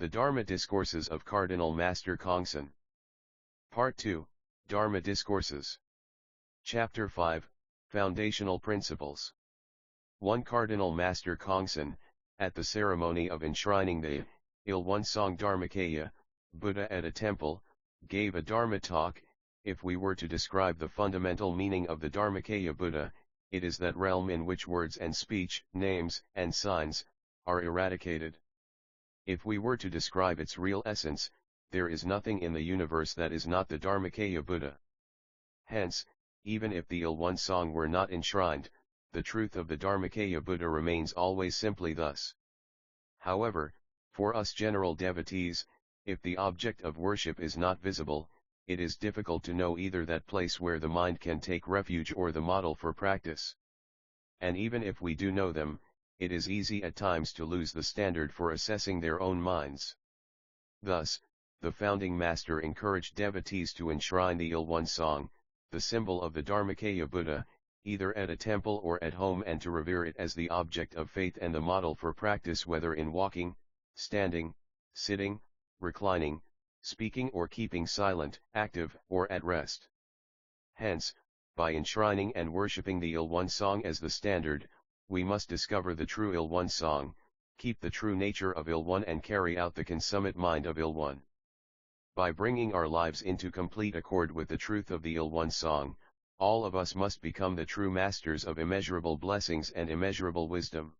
The Dharma Discourses of Cardinal Master Chongsan. Part 2, Dharma Discourses. Chapter 5, Foundational Principles. 1. Cardinal Master Chongsan, at the ceremony of enshrining the Il-One-Song Dharmakaya, Buddha at a temple, gave a Dharma talk. If we were to describe the fundamental meaning of the Dharmakaya Buddha, it is that realm in which words and speech, names and signs, are eradicated. If we were to describe its real essence, there is nothing in the universe that is not the Dharmakaya Buddha. Hence, even if the Il-One-Song were not enshrined, the truth of the Dharmakaya Buddha remains always simply thus. However, for us general devotees, if the object of worship is not visible, it is difficult to know either that place where the mind can take refuge or the model for practice. And even if we do know them, it is easy at times to lose the standard for assessing their own minds. Thus, the founding master encouraged devotees to enshrine the Il-One-Song, the symbol of the Dharmakaya Buddha, either at a temple or at home, and to revere it as the object of faith and the model for practice, whether in walking, standing, sitting, reclining, speaking or keeping silent, active or at rest. Hence, by enshrining and worshipping the Il-One-Song as the standard, we must discover the true Il-One-Song, keep the true nature of Il-One, and carry out the consummate mind of Il-One. By bringing our lives into complete accord with the truth of the Il-One-Song, all of us must become the true masters of immeasurable blessings and immeasurable wisdom.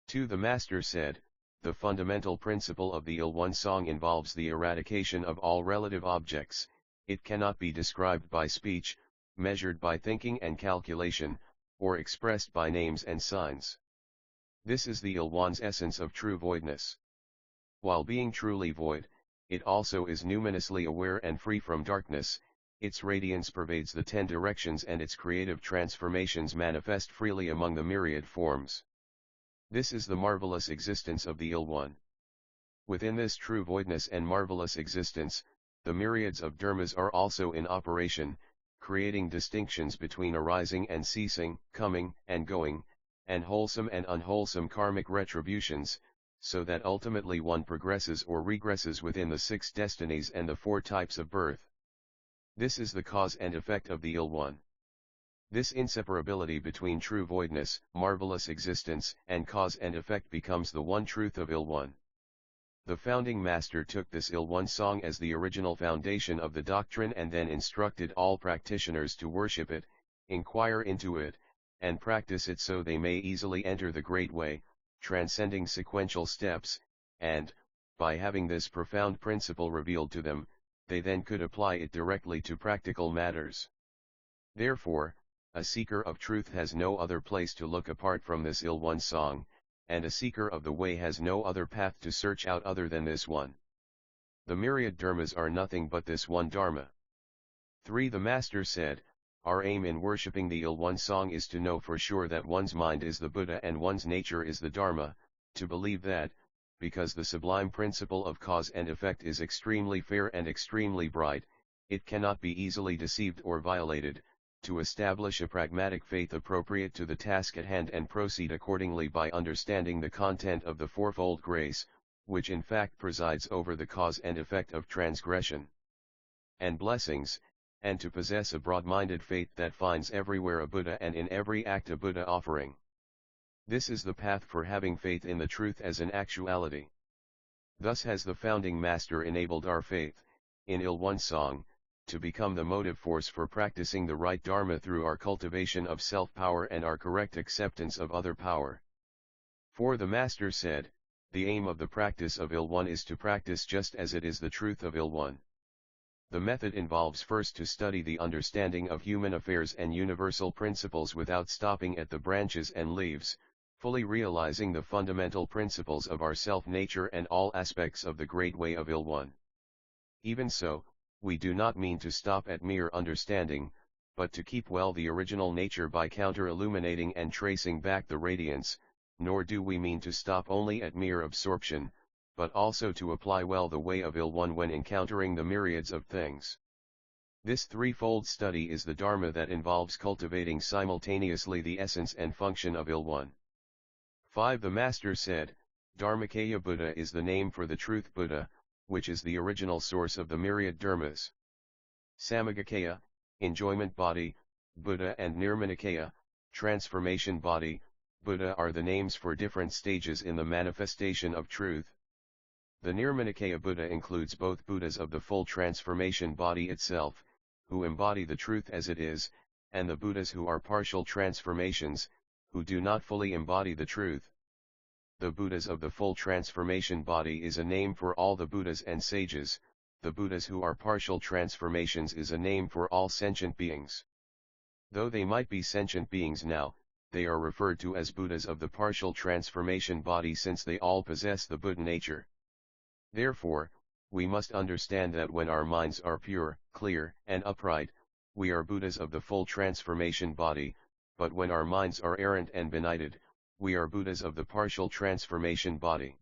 2. The Master said, the fundamental principle of the Il-One-Song involves the eradication of all relative objects. It cannot be described by speech, measured by thinking and calculation, or expressed by names and signs. This is the Il-One's essence of true voidness. While being truly void, it also is numinously aware and free from darkness. Its radiance pervades the 10 directions and its creative transformations manifest freely among the myriad forms. This is the marvelous existence of the Il-One. Within this true voidness and marvelous existence, the myriads of dharmas are also in operation, creating distinctions between arising and ceasing, coming and going, and wholesome and unwholesome karmic retributions, so that ultimately one progresses or regresses within the 6 destinies and the 4 types of birth. This is the cause and effect of the Il-One. This inseparability between true voidness, marvelous existence, and cause and effect becomes the one truth of Il-One. The founding master took this Il-One-Song as the original foundation of the doctrine and then instructed all practitioners to worship it, inquire into it, and practice it so they may easily enter the Great Way, transcending sequential steps, and, by having this profound principle revealed to them, they then could apply it directly to practical matters. Therefore, a seeker of truth has no other place to look apart from this Il-One-Song, and a seeker of the way has no other path to search out other than this one. The myriad dharmas are nothing but this one Dharma. 3. The Master said, our aim in worshipping the Il-One-Song is to know for sure that one's mind is the Buddha and one's nature is the Dharma, to believe that, because the sublime principle of cause and effect is extremely fair and extremely bright, it cannot be easily deceived or violated, to establish a pragmatic faith appropriate to the task at hand and proceed accordingly by understanding the content of the fourfold grace, which in fact presides over the cause and effect of transgression and blessings, and to possess a broad-minded faith that finds everywhere a Buddha and in every act a Buddha offering. This is the path for having faith in the truth as an actuality. Thus has the founding master enabled our faith, in Il-One-Song, to become the motive force for practicing the right Dharma through our cultivation of self-power and our correct acceptance of other power. 4. The Master said, the aim of the practice of Il-One is to practice just as it is the truth of Il-One. The method involves first to study the understanding of human affairs and universal principles without stopping at the branches and leaves, fully realizing the fundamental principles of our self-nature and all aspects of the great way of Il-One. Even so, we do not mean to stop at mere understanding, but to keep well the original nature by counter-illuminating and tracing back the radiance, nor do we mean to stop only at mere absorption, but also to apply well the way of Il-One when encountering the myriads of things. This threefold study is the Dharma that involves cultivating simultaneously the essence and function of Il-One. 5. The Master said, Dharmakaya Buddha is the name for the truth Buddha, which is the original source of the myriad dharmas. Samagakaya, enjoyment body, Buddha, and Nirmanakaya, transformation body, Buddha are the names for different stages in the manifestation of truth. The Nirmanakaya Buddha includes both Buddhas of the full transformation body itself, who embody the truth as it is, and the Buddhas who are partial transformations, who do not fully embody the truth. The Buddhas of the full transformation body is a name for all the Buddhas and sages. The Buddhas who are partial transformations is a name for all sentient beings. Though they might be sentient beings now, they are referred to as Buddhas of the partial transformation body since they all possess the Buddha nature. Therefore, we must understand that when our minds are pure, clear, and upright, we are Buddhas of the full transformation body, but when our minds are errant and benighted, we are Buddhas of the partial transformation body.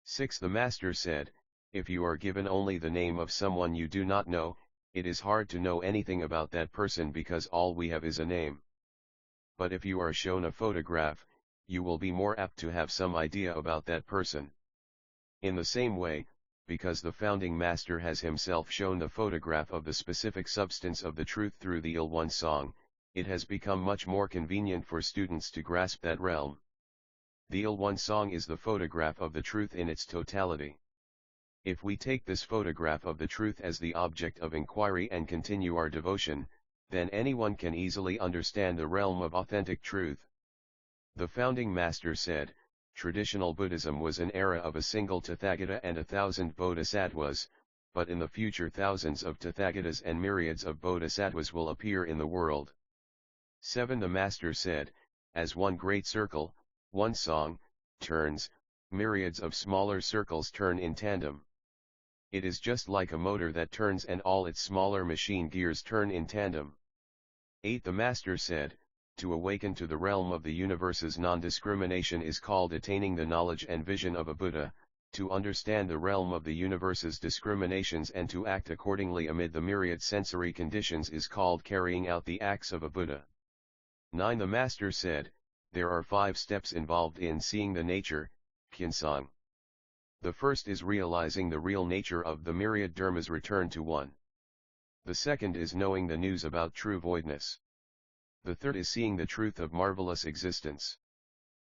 6. The Master said, if you are given only the name of someone you do not know, it is hard to know anything about that person because all we have is a name. But if you are shown a photograph, you will be more apt to have some idea about that person. In the same way, because the founding master has himself shown the photograph of the specific substance of the truth through the Il-One song, it has become much more convenient for students to grasp that realm. The Il-One song is the photograph of the truth in its totality. If we take this photograph of the truth as the object of inquiry and continue our devotion, then anyone can easily understand the realm of authentic truth. The founding master said, traditional Buddhism was an era of a single Tathagata and 1,000 bodhisattvas, but in the future thousands of Tathagatas and myriads of bodhisattvas will appear in the world. 7. The Master said, as one great circle, one song, turns, myriads of smaller circles turn in tandem. It is just like a motor that turns and all its smaller machine gears turn in tandem. 8. The Master said, to awaken to the realm of the universe's non-discrimination is called attaining the knowledge and vision of a Buddha. To understand the realm of the universe's discriminations and to act accordingly amid the myriad sensory conditions is called carrying out the acts of a Buddha. 9. The Master said, there are 5 steps involved in seeing the nature, Chongsan. The first is realizing the real nature of the myriad dharmas return to one. The second is knowing the news about true voidness. The third is seeing the truth of marvelous existence.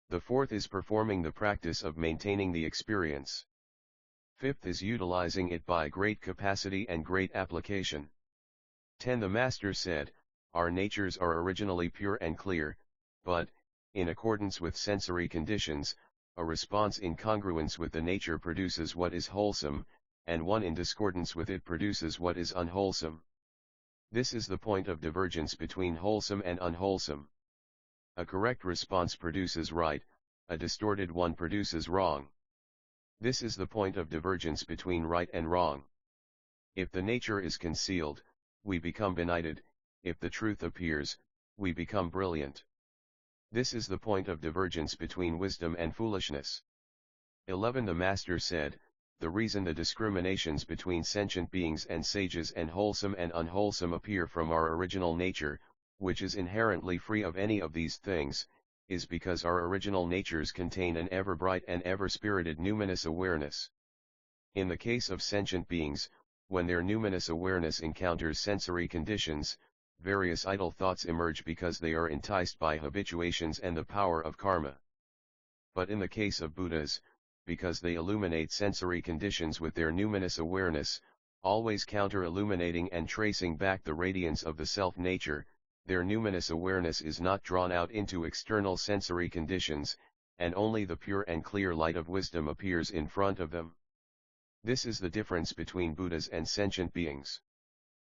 The fourth is performing the practice of maintaining the experience. Fifth is utilizing it by great capacity and great application. 10. The Master said, our natures are originally pure and clear, but, in accordance with sensory conditions, a response in congruence with the nature produces what is wholesome, and one in discordance with it produces what is unwholesome. This is the point of divergence between wholesome and unwholesome. A correct response produces right, a distorted one produces wrong. This is the point of divergence between right and wrong. If the nature is concealed, we become benighted, if the truth appears, we become brilliant. This is the point of divergence between wisdom and foolishness. 11. The Master said, the reason the discriminations between sentient beings and sages and wholesome and unwholesome appear from our original nature, which is inherently free of any of these things, is because our original natures contain an ever-bright and ever-spirited numinous awareness. In the case of sentient beings, when their numinous awareness encounters sensory conditions, various idle thoughts emerge because they are enticed by habituations and the power of karma. But in the case of Buddhas, because they illuminate sensory conditions with their numinous awareness, always counter-illuminating and tracing back the radiance of the self-nature, their numinous awareness is not drawn out into external sensory conditions, and only the pure and clear light of wisdom appears in front of them. This is the difference between Buddhas and sentient beings.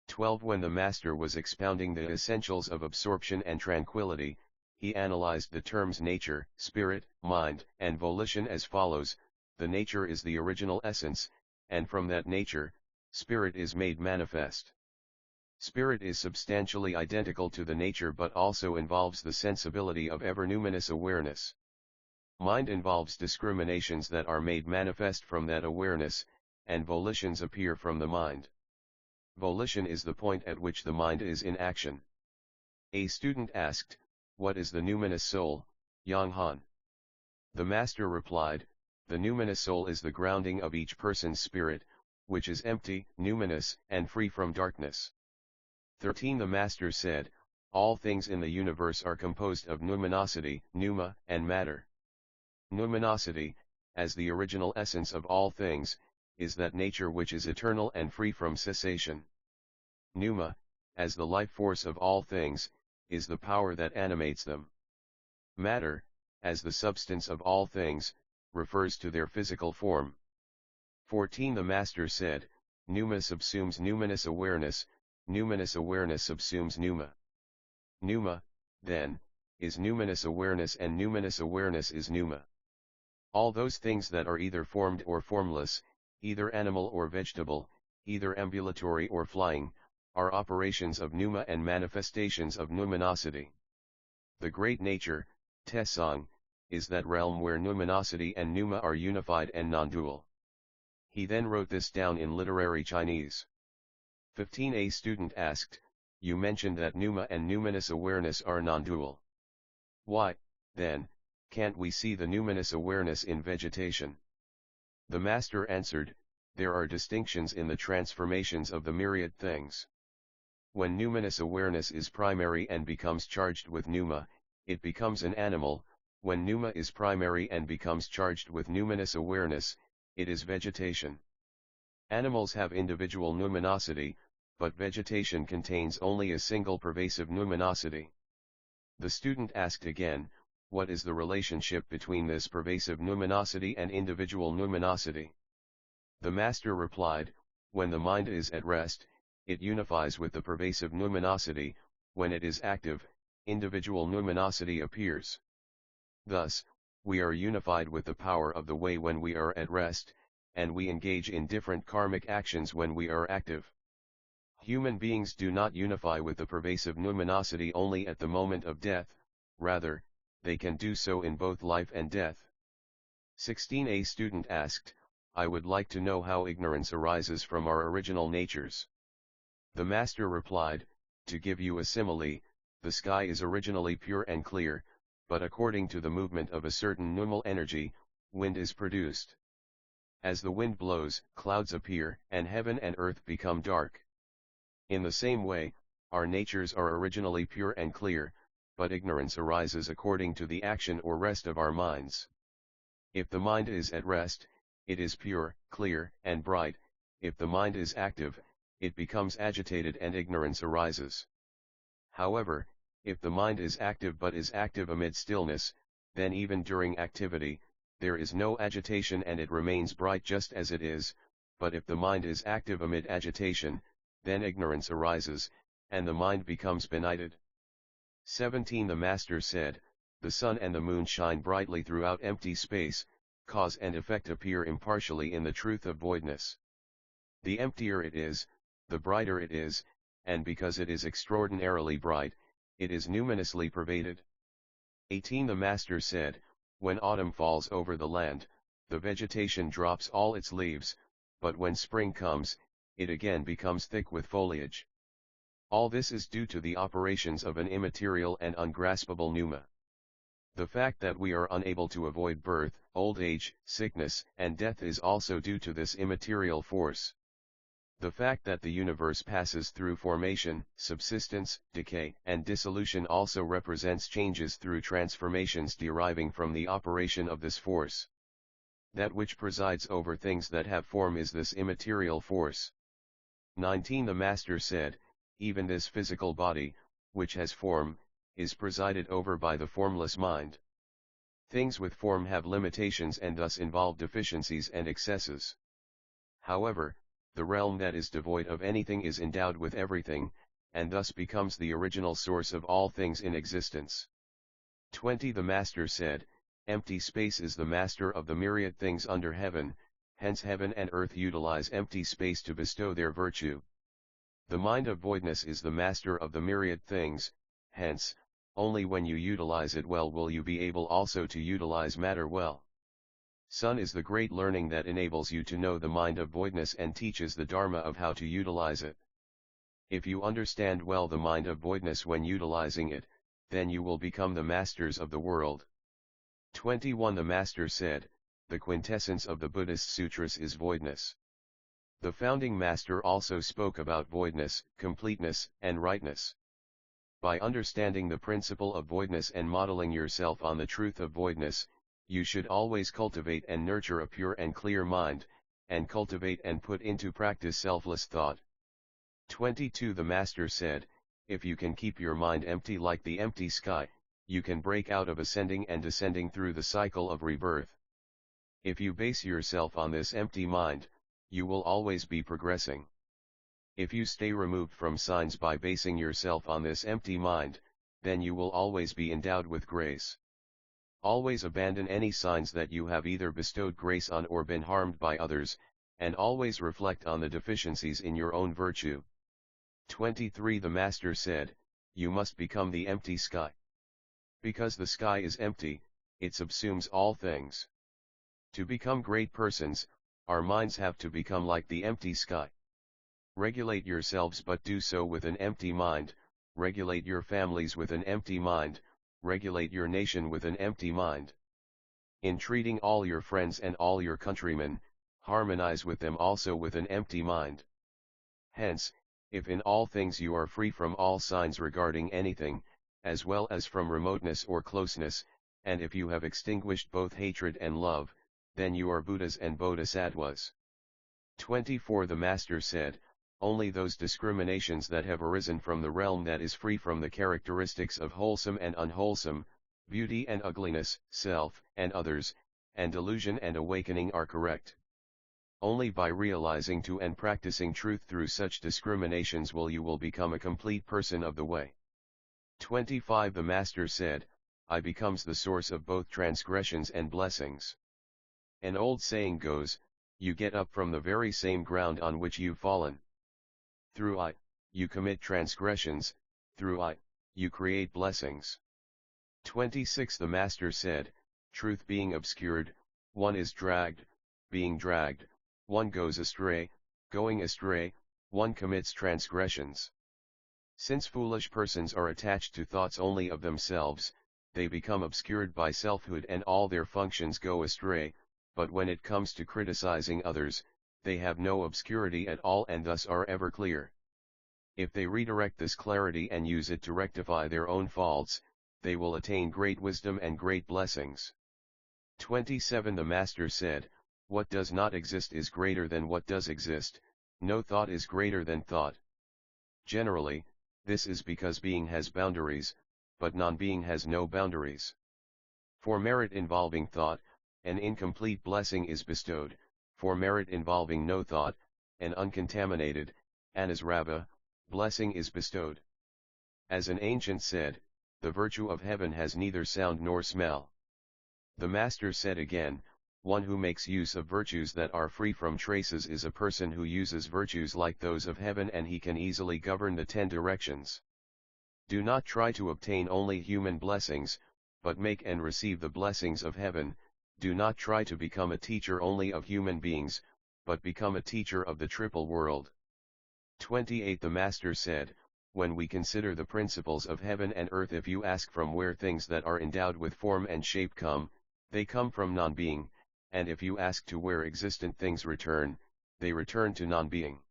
12. When the Master was expounding the essentials of absorption and tranquility, he analyzed the terms nature, spirit, mind, and volition as follows: the nature is the original essence, and from that nature, spirit is made manifest. Spirit is substantially identical to the nature but also involves the sensibility of ever-numinous awareness. Mind involves discriminations that are made manifest from that awareness, and volitions appear from the mind. Volition is the point at which the mind is in action. A student asked, what is the numinous soul, Yang Han? The Master replied, the numinous soul is the grounding of each person's spirit, which is empty, numinous, and free from darkness. 13. The Master said, all things in the universe are composed of numinosity, pneuma, and matter. Numinosity, as the original essence of all things, is that nature which is eternal and free from cessation. Pneuma, as the life force of all things, is the power that animates them. Matter, as the substance of all things, refers to their physical form. 14. The Master said, pneuma subsumes numinous awareness, numinous awareness subsumes pneuma. Pneuma, then, is numinous awareness and numinous awareness is pneuma. All those things that are either formed or formless, either animal or vegetable, either ambulatory or flying, are operations of pneuma and manifestations of numinosity. The great nature, Tesang, is that realm where numinosity and pneuma are unified and non-dual. He then wrote this down in literary Chinese. 15. A student asked, you mentioned that pneuma and numinous awareness are non-dual. Why, then, can't we see the numinous awareness in vegetation? The Master answered, there are distinctions in the transformations of the myriad things. When numinous awareness is primary and becomes charged with pneuma, it becomes an animal. When pneuma is primary and becomes charged with numinous awareness, it is vegetation. Animals have individual numinosity, but vegetation contains only a single pervasive numinosity. The student asked again, what is the relationship between this pervasive numinosity and individual numinosity? The Master replied, when the mind is at rest, it unifies with the pervasive numinosity. When it is active, individual numinosity appears. Thus, we are unified with the power of the way when we are at rest, and we engage in different karmic actions when we are active. Human beings do not unify with the pervasive numinosity only at the moment of death, rather, they can do so in both life and death. 16. A student asked, I would like to know how ignorance arises from our original natures. The Master replied, to give you a simile, the sky is originally pure and clear, but according to the movement of a certain numinal energy, wind is produced. As the wind blows, clouds appear, and heaven and earth become dark. In the same way, our natures are originally pure and clear, but ignorance arises according to the action or rest of our minds. If the mind is at rest, it is pure, clear, and bright. If the mind is active, it becomes agitated and ignorance arises. However, if the mind is active but is active amid stillness, then even during activity, there is no agitation and it remains bright just as it is. But if the mind is active amid agitation, then ignorance arises, and the mind becomes benighted. 17. The Master said, the sun and the moon shine brightly throughout empty space, cause and effect appear impartially in the truth of voidness. The emptier it is, the brighter it is, and because it is extraordinarily bright, it is numinously pervaded. 18. The Master said, when autumn falls over the land, the vegetation drops all its leaves, but when spring comes, it again becomes thick with foliage. All this is due to the operations of an immaterial and ungraspable pneuma. The fact that we are unable to avoid birth, old age, sickness, and death is also due to this immaterial force. The fact that the universe passes through formation, subsistence, decay, and dissolution also represents changes through transformations deriving from the operation of this force. That which presides over things that have form is this immaterial force. 19. The Master said, even this physical body, which has form, is presided over by the formless mind. Things with form have limitations and thus involve deficiencies and excesses. However, the realm that is devoid of anything is endowed with everything, and thus becomes the original source of all things in existence. 20. The Master said, empty space is the master of the myriad things under heaven, hence heaven and earth utilize empty space to bestow their virtue. The mind of voidness is the master of the myriad things, hence, only when you utilize it well will you be able also to utilize matter well. Sun is the great learning that enables you to know the mind of voidness and teaches the Dharma of how to utilize it. If you understand well the mind of voidness when utilizing it, then you will become the masters of the world. 21. The Master said, the quintessence of the Buddhist sutras is voidness. The founding master also spoke about voidness, completeness, and rightness. By understanding the principle of voidness and modeling yourself on the truth of voidness, you should always cultivate and nurture a pure and clear mind, and cultivate and put into practice selfless thought. 22 The Master said, if you can keep your mind empty like the empty sky, you can break out of ascending and descending through the cycle of rebirth. If you base yourself on this empty mind, you will always be progressing. If you stay removed from signs by basing yourself on this empty mind, then you will always be endowed with grace. Always abandon any signs that you have either bestowed grace on or been harmed by others, and always reflect on the deficiencies in your own virtue. 23 The Master said, you must become the empty sky. Because the sky is empty, it subsumes all things. To become great persons, our minds have to become like the empty sky. Regulate yourselves but do so with an empty mind, regulate your families with an empty mind, regulate your nation with an empty mind. In treating all your friends and all your countrymen, harmonize with them also with an empty mind. Hence, if in all things you are free from all signs regarding anything, as well as from remoteness or closeness, and if you have extinguished both hatred and love, then you are Buddhas and Bodhisattvas. 24 The Master said, only those discriminations that have arisen from the realm that is free from the characteristics of wholesome and unwholesome, beauty and ugliness, self and others, and delusion and awakening are correct. Only by realizing to and practicing truth through such discriminations will you become a complete person of the way. 25 The Master said, I becomes the source of both transgressions and blessings. An old saying goes, you get up from the very same ground on which you've fallen. Through I, you commit transgressions, through I, you create blessings. 26 The Master said, truth being obscured, one is dragged, being dragged, one goes astray, going astray, one commits transgressions. Since foolish persons are attached to thoughts only of themselves, they become obscured by selfhood and all their functions go astray, but when it comes to criticizing others, they have no obscurity at all and thus are ever clear. If they redirect this clarity and use it to rectify their own faults, they will attain great wisdom and great blessings. 27 The Master said, what does not exist is greater than what does exist, no thought is greater than thought. Generally, this is because being has boundaries, but non-being has no boundaries. For merit involving thought, an incomplete blessing is bestowed, for merit involving no thought, an uncontaminated, anasrabha, blessing is bestowed. As an ancient said, the virtue of heaven has neither sound nor smell. The Master said again, one who makes use of virtues that are free from traces is a person who uses virtues like those of heaven and he can easily govern the 10 directions. Do not try to obtain only human blessings, but make and receive the blessings of heaven. Do not try to become a teacher only of human beings, but become a teacher of the triple world. 28 The Master said, when we consider the principles of heaven and earth, if you ask from where things that are endowed with form and shape come, they come from non-being, and if you ask to where existent things return, they return to non-being.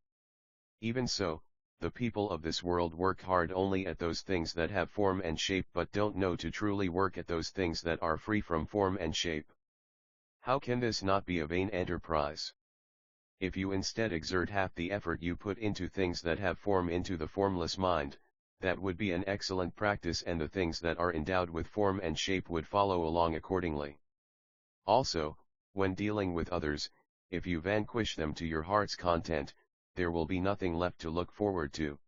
Even so, the people of this world work hard only at those things that have form and shape but don't know to truly work at those things that are free from form and shape. How can this not be a vain enterprise? If you instead exert half the effort you put into things that have form into the formless mind, that would be an excellent practice and the things that are endowed with form and shape would follow along accordingly. Also, when dealing with others, if you vanquish them to your heart's content, there will be nothing left to look forward to.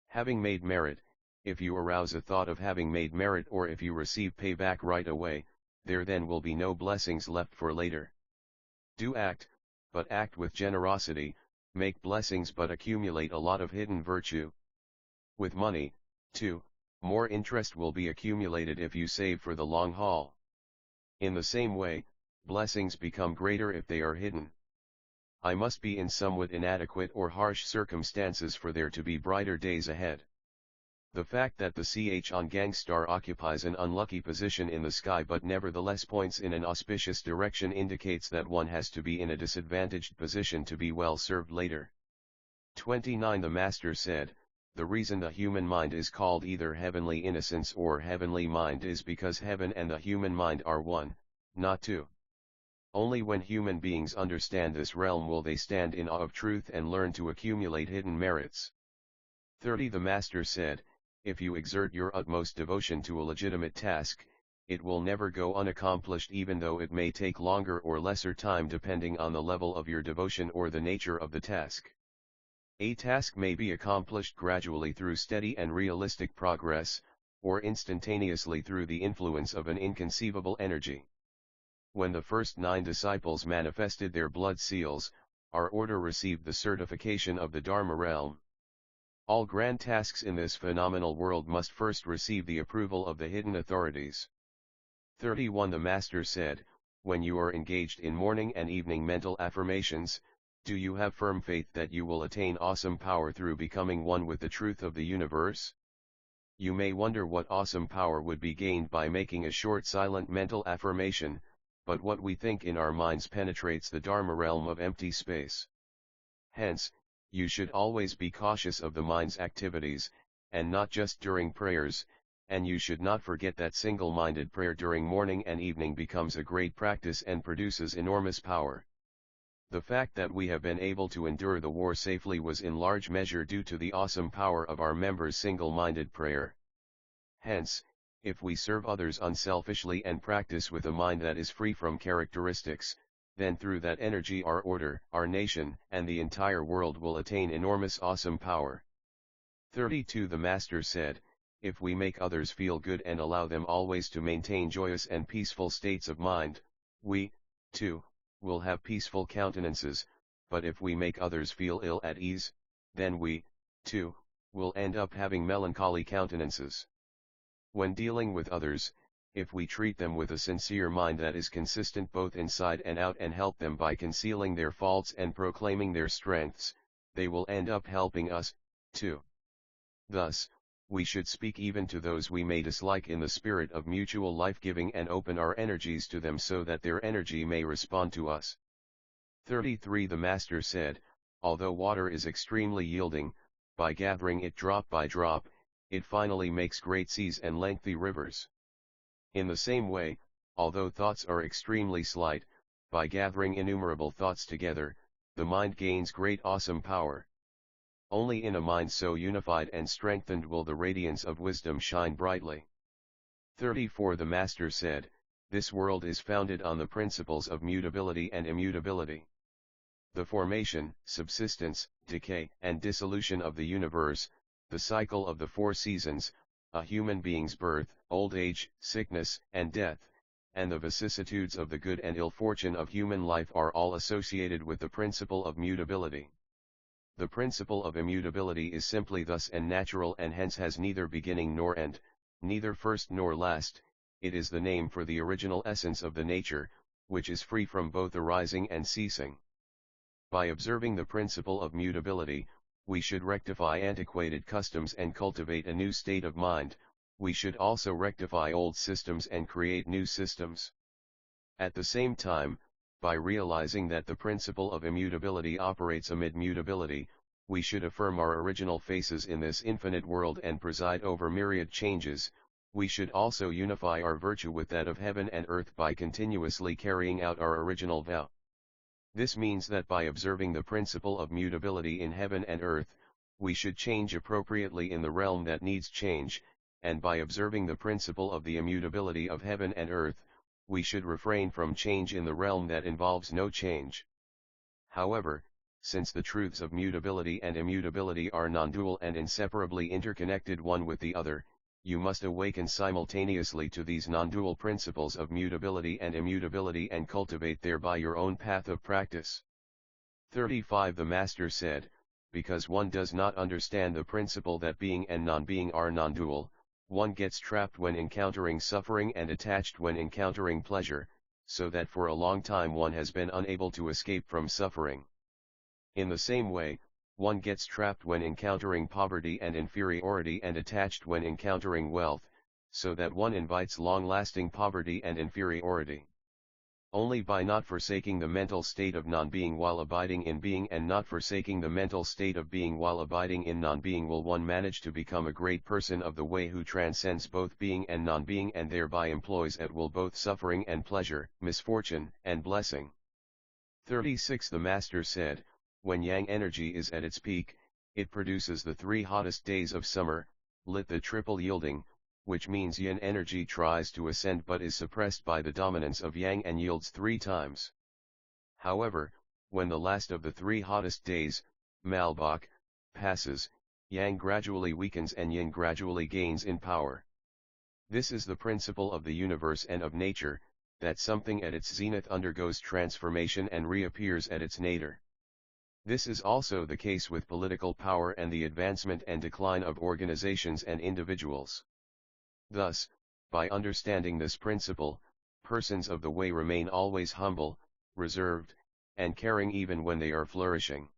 Having made merit, if you arouse a thought of having made merit or if you receive payback right away, there then will be no blessings left for later. Do act, but act with generosity, make blessings but accumulate a lot of hidden virtue. With money, too, more interest will be accumulated if you save for the long haul. In the same way, blessings become greater if they are hidden. I must be in somewhat inadequate or harsh circumstances for there to be brighter days ahead. The fact that the Chongsan star occupies an unlucky position in the sky but nevertheless points in an auspicious direction indicates that one has to be in a disadvantaged position to be well served later. 29. The Master said, the reason the human mind is called either heavenly innocence or heavenly mind is because heaven and the human mind are one, not two. Only when human beings understand this realm will they stand in awe of truth and learn to accumulate hidden merits. 30. The Master said, if you exert your utmost devotion to a legitimate task, it will never go unaccomplished even though it may take longer or lesser time depending on the level of your devotion or the nature of the task. A task may be accomplished gradually through steady and realistic progress, or instantaneously through the influence of an inconceivable energy. When the first 9 disciples manifested their blood seals, our order received the certification of the Dharma realm. All grand tasks in this phenomenal world must first receive the approval of the hidden authorities. 31. The Master said, when you are engaged in morning and evening mental affirmations, do you have firm faith that you will attain awesome power through becoming one with the truth of the universe? You may wonder what awesome power would be gained by making a short silent mental affirmation, but what we think in our minds penetrates the Dharma realm of empty space. Hence, you should always be cautious of the mind's activities, and not just during prayers, and you should not forget that single-minded prayer during morning and evening becomes a great practice and produces enormous power. The fact that we have been able to endure the war safely was in large measure due to the awesome power of our members' single-minded prayer. Hence, if we serve others unselfishly and practice with a mind that is free from characteristics, then through that energy our order, our nation, and the entire world will attain enormous awesome power. 32. The Master said, if we make others feel good and allow them always to maintain joyous and peaceful states of mind, we, too, will have peaceful countenances, but if we make others feel ill at ease, then we, too, will end up having melancholy countenances. When dealing with others, if we treat them with a sincere mind that is consistent both inside and out and help them by concealing their faults and proclaiming their strengths, they will end up helping us, too. Thus, we should speak even to those we may dislike in the spirit of mutual life-giving and open our energies to them so that their energy may respond to us. 33. The Master said, although water is extremely yielding, by gathering it drop by drop, it finally makes great seas and lengthy rivers. In the same way, although thoughts are extremely slight, by gathering innumerable thoughts together, the mind gains great awesome power. Only in a mind so unified and strengthened will the radiance of wisdom shine brightly. 34. The Master said, this world is founded on the principles of mutability and immutability. The formation, subsistence, decay, and dissolution of the universe, the cycle of the 4 seasons, a human being's birth, old age, sickness, and death, and the vicissitudes of the good and ill fortune of human life are all associated with the principle of mutability. The principle of immutability is simply thus and natural and hence has neither beginning nor end, neither first nor last, it is the name for the original essence of the nature, which is free from both arising and ceasing. By observing the principle of mutability, we should rectify antiquated customs and cultivate a new state of mind, we should also rectify old systems and create new systems. At the same time, by realizing that the principle of immutability operates amid mutability, we should affirm our original faces in this infinite world and preside over myriad changes. We should also unify our virtue with that of heaven and earth by continuously carrying out our original vow. This means that by observing the principle of mutability in heaven and earth, we should change appropriately in the realm that needs change, and by observing the principle of the immutability of heaven and earth, we should refrain from change in the realm that involves no change. However, since the truths of mutability and immutability are non-dual and inseparably interconnected one with the other, you must awaken simultaneously to these non-dual principles of mutability and immutability and cultivate thereby your own path of practice. 35. The Master said, because one does not understand the principle that being and non-being are non-dual, one gets trapped when encountering suffering and attached when encountering pleasure, so that for a long time one has been unable to escape from suffering. In the same way, one gets trapped when encountering poverty and inferiority and attached when encountering wealth, so that one invites long-lasting poverty and inferiority. Only by not forsaking the mental state of non-being while abiding in being and not forsaking the mental state of being while abiding in non-being will one manage to become a great person of the way who transcends both being and non-being and thereby employs at will both suffering and pleasure, misfortune and blessing. 36. The Master said, when yang energy is at its peak, it produces the 3 hottest days of summer, lit the triple yielding, which means yin energy tries to ascend but is suppressed by the dominance of yang and yields 3 times. However, when the last of the 3 hottest days, Malbok, passes, yang gradually weakens and yin gradually gains in power. This is the principle of the universe and of nature, that something at its zenith undergoes transformation and reappears at its nadir. This is also the case with political power and the advancement and decline of organizations and individuals. Thus, by understanding this principle, persons of the way remain always humble, reserved, and caring even when they are flourishing.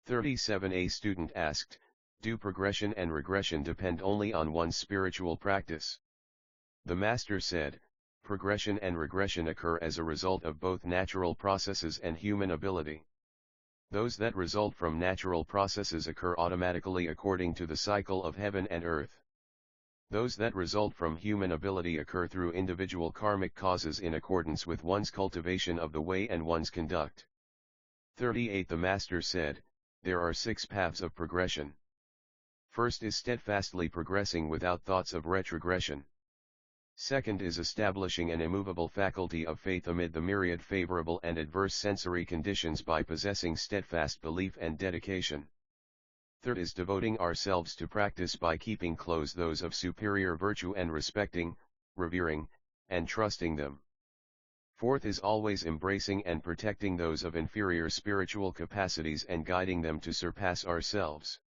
37. A student asked, do progression and regression depend only on one's spiritual practice? The Master said, progression and regression occur as a result of both natural processes and human ability. Those that result from natural processes occur automatically according to the cycle of heaven and earth. Those that result from human ability occur through individual karmic causes in accordance with one's cultivation of the way and one's conduct. 38. The Master said, there are 6 paths of progression. First is steadfastly progressing without thoughts of retrogression. Second is establishing an immovable faculty of faith amid the myriad favorable and adverse sensory conditions by possessing steadfast belief and dedication. Third is devoting ourselves to practice by keeping close those of superior virtue and respecting, revering, and trusting them. Fourth is always embracing and protecting those of inferior spiritual capacities and guiding them to surpass ourselves.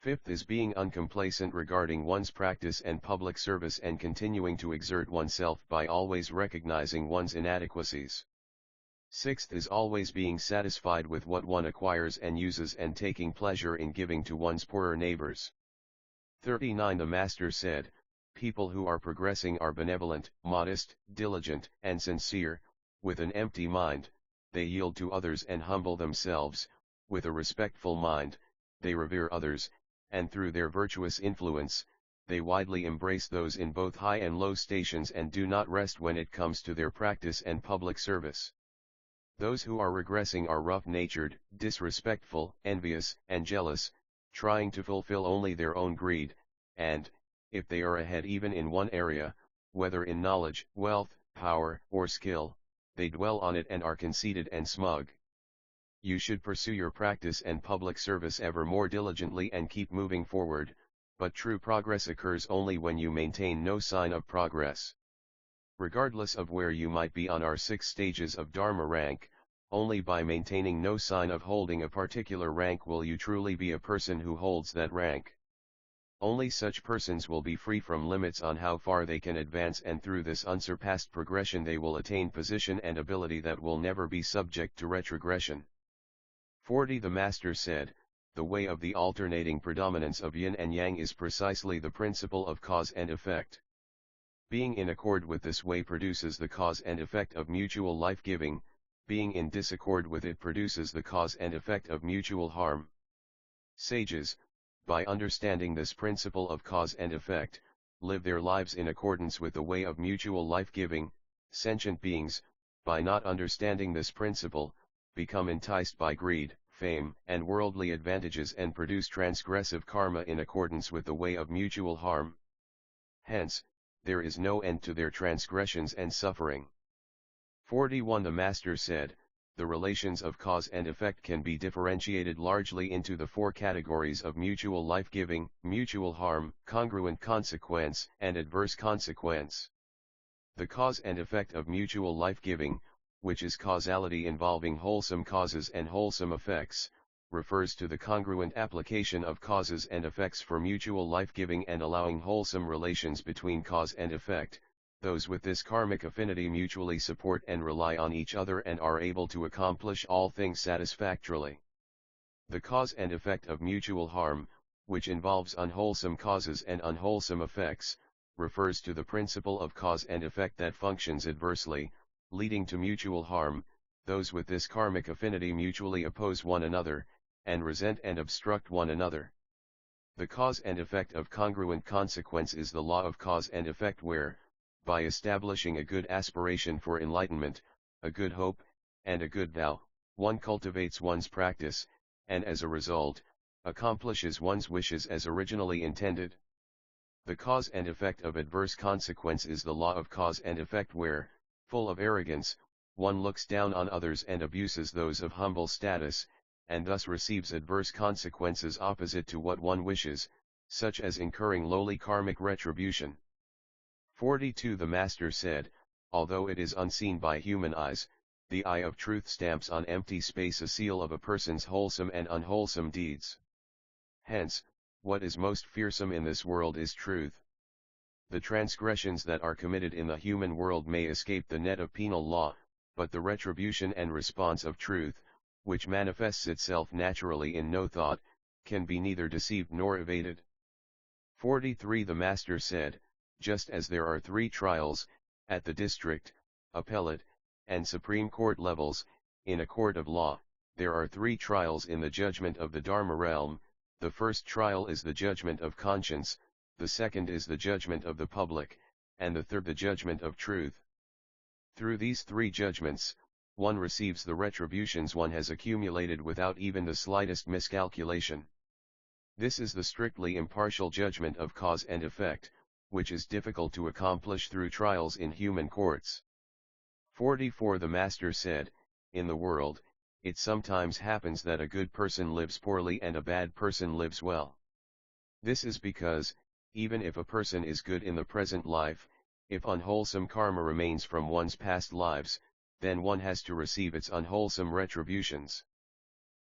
Fifth is being uncomplacent regarding one's practice and public service and continuing to exert oneself by always recognizing one's inadequacies. Sixth is always being satisfied with what one acquires and uses and taking pleasure in giving to one's poorer neighbors. 39. The Master said, people who are progressing are benevolent, modest, diligent, and sincere. With an empty mind, they yield to others and humble themselves. With a respectful mind, they revere others, and through their virtuous influence, they widely embrace those in both high and low stations and do not rest when it comes to their practice and public service. Those who are regressing are rough-natured, disrespectful, envious, and jealous, trying to fulfill only their own greed, and, if they are ahead even in one area, whether in knowledge, wealth, power, or skill, they dwell on it and are conceited and smug. You should pursue your practice and public service ever more diligently and keep moving forward, but true progress occurs only when you maintain no sign of progress. Regardless of where you might be on our 6 stages of Dharma rank, only by maintaining no sign of holding a particular rank will you truly be a person who holds that rank. Only such persons will be free from limits on how far they can advance, and through this unsurpassed progression they will attain position and ability that will never be subject to retrogression. 40. The Master said, the way of the alternating predominance of yin and yang is precisely the principle of cause and effect. Being in accord with this way produces the cause and effect of mutual life-giving, being in disaccord with it produces the cause and effect of mutual harm. Sages, by understanding this principle of cause and effect, live their lives in accordance with the way of mutual life-giving. Sentient beings, by not understanding this principle, become enticed by greed, fame, and worldly advantages and produce transgressive karma in accordance with the way of mutual harm. Hence, there is no end to their transgressions and suffering. 41. The Master said, the relations of cause and effect can be differentiated largely into the 4 categories of mutual life-giving, mutual harm, congruent consequence, and adverse consequence. The cause and effect of mutual life-giving, which is causality involving wholesome causes and wholesome effects, refers to the congruent application of causes and effects for mutual life-giving and allowing wholesome relations between cause and effect. Those with this karmic affinity mutually support and rely on each other and are able to accomplish all things satisfactorily. The cause and effect of mutual harm, which involves unwholesome causes and unwholesome effects, refers to the principle of cause and effect that functions adversely, leading to mutual harm. Those with this karmic affinity mutually oppose one another, and resent and obstruct one another. The cause and effect of congruent consequence is the law of cause and effect where, by establishing a good aspiration for enlightenment, a good hope, and a good vow, one cultivates one's practice, and as a result, accomplishes one's wishes as originally intended. The cause and effect of adverse consequence is the law of cause and effect where, full of arrogance, one looks down on others and abuses those of humble status, and thus receives adverse consequences opposite to what one wishes, such as incurring lowly karmic retribution. 42 The Master said, although it is unseen by human eyes, the eye of truth stamps on empty space a seal of a person's wholesome and unwholesome deeds. Hence, what is most fearsome in this world is truth. The transgressions that are committed in the human world may escape the net of penal law, but the retribution and response of truth, which manifests itself naturally in no thought, can be neither deceived nor evaded. 43 The Master said, just as there are 3 trials, at the district, appellate, and Supreme Court levels, in a court of law, there are 3 trials in the judgment of the Dharma realm. The first trial is the judgment of conscience, the second is the judgment of the public, and the third the judgment of truth. Through these 3 judgments, one receives the retributions one has accumulated without even the slightest miscalculation. This is the strictly impartial judgment of cause and effect, which is difficult to accomplish through trials in human courts. 44 The Master said, in the world, it sometimes happens that a good person lives poorly and a bad person lives well. This is because, even if a person is good in the present life, if unwholesome karma remains from one's past lives, then one has to receive its unwholesome retributions.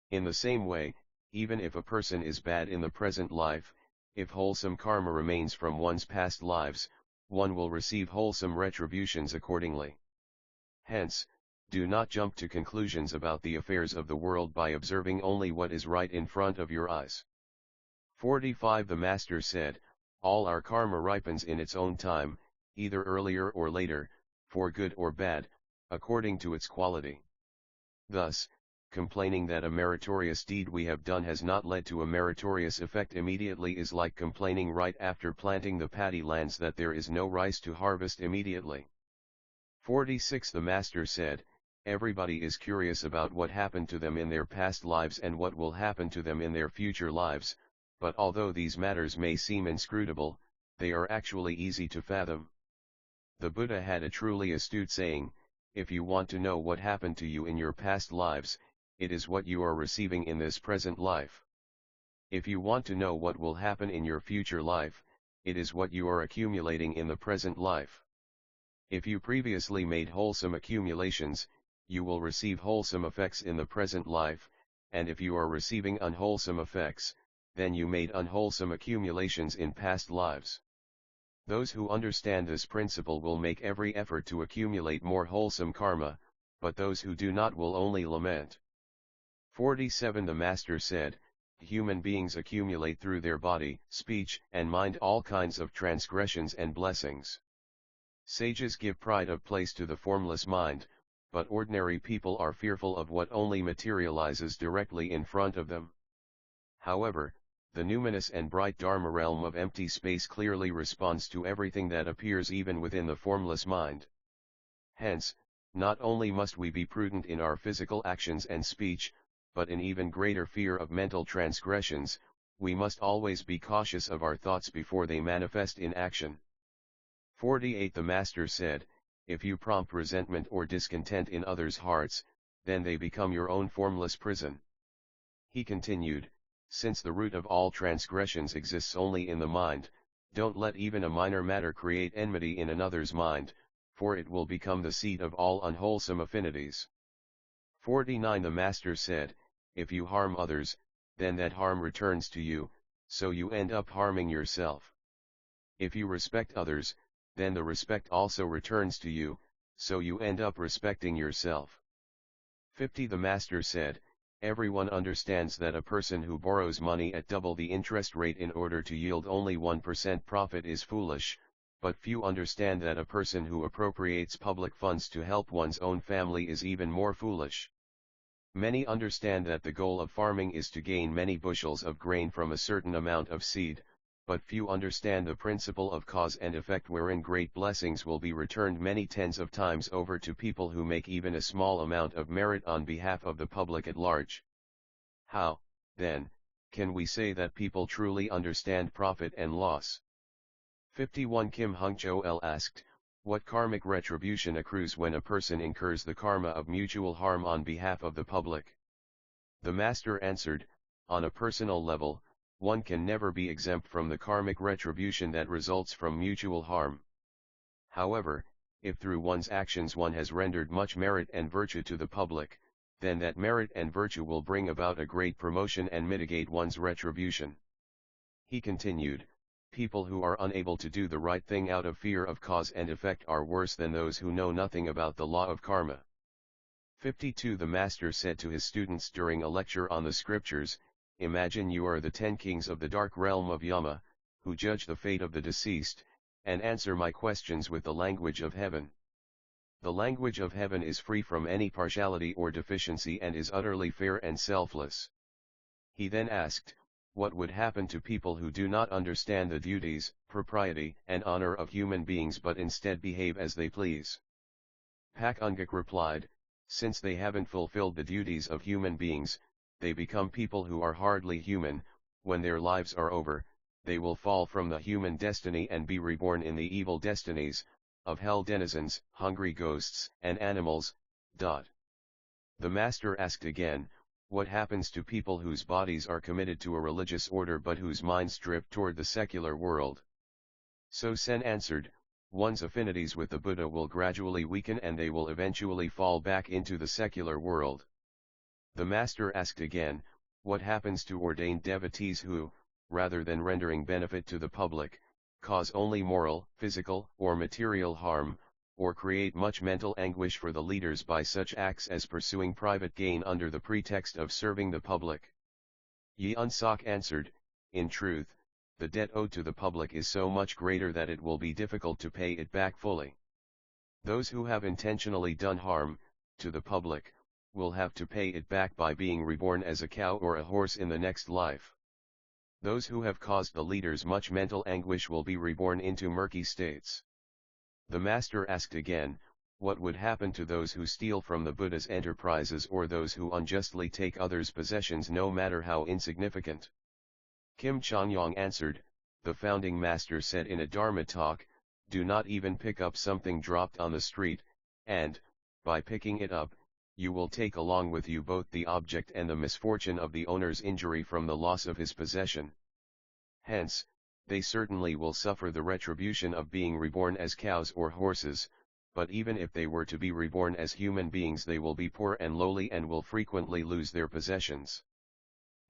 In the same way, even if a person is bad in the present life, if wholesome karma remains from one's past lives, one will receive wholesome retributions accordingly. Hence, do not jump to conclusions about the affairs of the world by observing only what is right in front of your eyes. 45 The Master said, all our karma ripens in its own time, either earlier or later, for good or bad, according to its quality. Thus, complaining that a meritorious deed we have done has not led to a meritorious effect immediately is like complaining right after planting the paddy lands that there is no rice to harvest immediately. 46 The Master said, everybody is curious about what happened to them in their past lives and what will happen to them in their future lives, but although these matters may seem inscrutable, they are actually easy to fathom. The Buddha had a truly astute saying, if you want to know what happened to you in your past lives, it is what you are receiving in this present life. If you want to know what will happen in your future life, it is what you are accumulating in the present life. If you previously made wholesome accumulations, you will receive wholesome effects in the present life, and if you are receiving unwholesome effects, then you made unwholesome accumulations in past lives. Those who understand this principle will make every effort to accumulate more wholesome karma, but those who do not will only lament. 47 The Master said, human beings accumulate through their body, speech, and mind all kinds of transgressions and blessings. Sages give pride of place to the formless mind, but ordinary people are fearful of what only materializes directly in front of them. However, the numinous and bright Dharma realm of empty space clearly responds to everything that appears even within the formless mind. Hence, not only must we be prudent in our physical actions and speech, but in even greater fear of mental transgressions, we must always be cautious of our thoughts before they manifest in action. 48 The Master said, if you prompt resentment or discontent in others' hearts, then they become your own formless prison. He continued, since the root of all transgressions exists only in the mind, don't let even a minor matter create enmity in another's mind, for it will become the seat of all unwholesome affinities. 49 The Master said, if you harm others, then that harm returns to you, so you end up harming yourself. If you respect others, then the respect also returns to you, so you end up respecting yourself. 50 The Master said, Everyone understands that a person who borrows money at double the interest rate in order to yield only 1% profit is foolish, but few understand that a person who appropriates public funds to help one's own family is even more foolish. Many understand that the goal of farming is to gain many bushels of grain from a certain amount of seed, but few understand the principle of cause and effect, wherein great blessings will be returned many tens of times over to people who make even a small amount of merit on behalf of the public at large. How, then, can we say that people truly understand profit and loss? 51 Kim Hung Cho asked, what karmic retribution accrues when a person incurs the karma of mutual harm on behalf of the public? The master answered, on a personal level, one can never be exempt from the karmic retribution that results from mutual harm. However, if through one's actions one has rendered much merit and virtue to the public, then that merit and virtue will bring about a great promotion and mitigate one's retribution. He continued, people who are unable to do the right thing out of fear of cause and effect are worse than those who know nothing about the law of karma. 52 The master said to his students during a lecture on the scriptures, imagine you are the 10 kings of the dark realm of Yama, who judge the fate of the deceased, and answer my questions with the language of heaven. The language of heaven is free from any partiality or deficiency and is utterly fair and selfless. He then asked, what would happen to people who do not understand the duties, propriety, and honor of human beings but instead behave as they please? Pak Ungak replied, since they haven't fulfilled the duties of human beings, they become people who are hardly human. When their lives are over, they will fall from the human destiny and be reborn in the evil destinies, of hell denizens, hungry ghosts, and animals. The master asked again, what happens to people whose bodies are committed to a religious order but whose minds drift toward the secular world? So Sen answered, one's affinities with the Buddha will gradually weaken and they will eventually fall back into the secular world. The master asked again, what happens to ordained devotees who, rather than rendering benefit to the public, cause only moral, physical, or material harm, or create much mental anguish for the leaders by such acts as pursuing private gain under the pretext of serving the public? Yi Unsok answered, in truth, the debt owed to the public is so much greater that it will be difficult to pay it back fully. Those who have intentionally done harm to the public will have to pay it back by being reborn as a cow or a horse in the next life. Those who have caused the leaders much mental anguish will be reborn into murky states. The master asked again, what would happen to those who steal from the Buddha's enterprises or those who unjustly take others' possessions no matter how insignificant? Kim Changyong answered, the founding master said in a Dharma talk, do not even pick up something dropped on the street, and, by picking it up, you will take along with you both the object and the misfortune of the owner's injury from the loss of his possession. Hence, they certainly will suffer the retribution of being reborn as cows or horses, but even if they were to be reborn as human beings they will be poor and lowly and will frequently lose their possessions.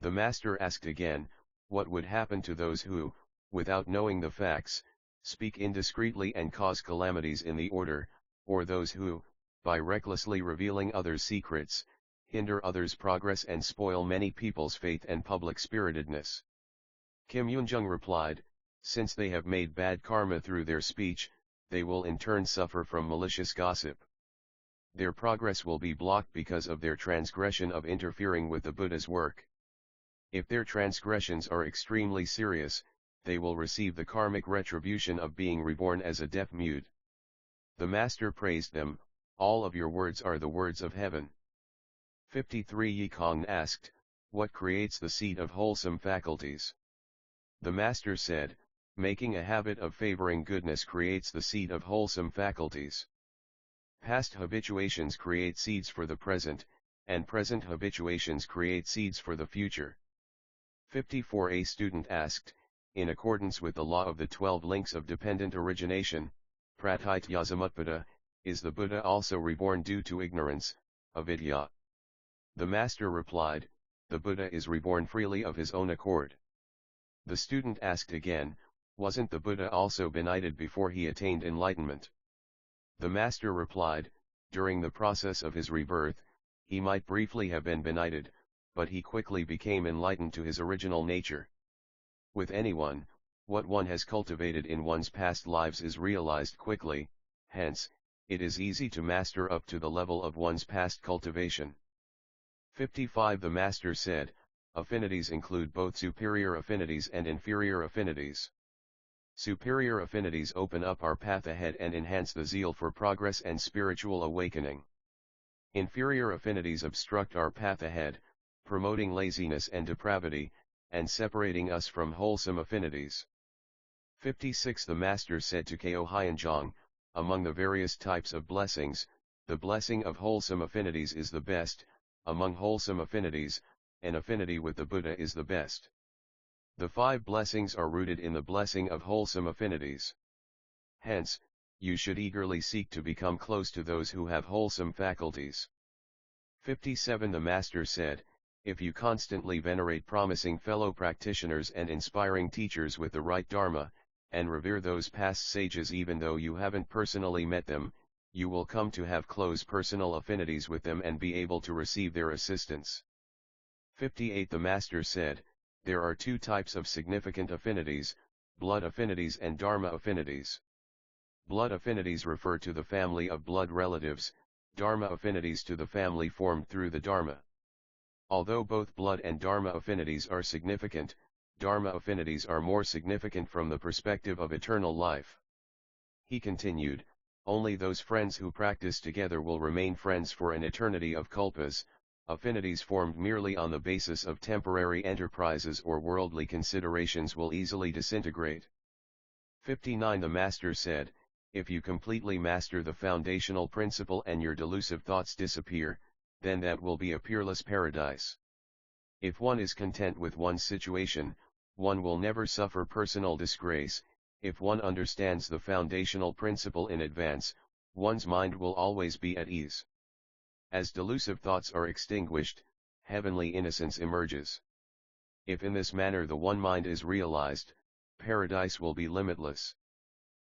The master asked again, what would happen to those who, without knowing the facts, speak indiscreetly and cause calamities in the order, or those who, by recklessly revealing others' secrets, hinder others' progress and spoil many people's faith and public spiritedness? Kim Yunjung replied, since they have made bad karma through their speech, they will in turn suffer from malicious gossip. Their progress will be blocked because of their transgression of interfering with the Buddha's work. If their transgressions are extremely serious, they will receive the karmic retribution of being reborn as a deaf mute. The master praised them, all of your words are the words of heaven. 53 Yi Kong asked, what creates the seed of wholesome faculties? The master said, making a habit of favoring goodness creates the seed of wholesome faculties. Past habituations create seeds for the present, and present habituations create seeds for the future. 54 A student asked, in accordance with the law of the 12 links of dependent origination, Pratityasamutpada, is the Buddha also reborn due to ignorance, avidya? The master replied, the Buddha is reborn freely of his own accord. The student asked again, wasn't the Buddha also benighted before he attained enlightenment? The master replied, during the process of his rebirth, he might briefly have been benighted, but he quickly became enlightened to his original nature. With anyone, what one has cultivated in one's past lives is realized quickly, hence, it is easy to master up to the level of one's past cultivation. 55 The Master said, affinities include both superior affinities and inferior affinities. Superior affinities open up our path ahead and enhance the zeal for progress and spiritual awakening. Inferior affinities obstruct our path ahead, promoting laziness and depravity, and separating us from wholesome affinities. 56 The Master said to Ko Hyenjong, among the various types of blessings, the blessing of wholesome affinities is the best. Among wholesome affinities, an affinity with the Buddha is the best. The 5 blessings are rooted in the blessing of wholesome affinities. Hence, you should eagerly seek to become close to those who have wholesome faculties. 57 The Master said, if you constantly venerate promising fellow practitioners and inspiring teachers with the right Dharma, and revere those past sages even though you haven't personally met them, you will come to have close personal affinities with them and be able to receive their assistance. 58 The Master said, there are 2 types of significant affinities, blood affinities and Dharma affinities. Blood affinities refer to the family of blood relatives, Dharma affinities to the family formed through the Dharma. Although both blood and Dharma affinities are significant, Dharma affinities are more significant from the perspective of eternal life. He continued, only those friends who practice together will remain friends for an eternity of kalpas. Affinities formed merely on the basis of temporary enterprises or worldly considerations will easily disintegrate. 59 The Master said, if you completely master the foundational principle and your delusive thoughts disappear, then that will be a peerless paradise. If one is content with one's situation, one will never suffer personal disgrace. If one understands the foundational principle in advance, one's mind will always be at ease. As delusive thoughts are extinguished, heavenly innocence emerges. If in this manner the one mind is realized, paradise will be limitless.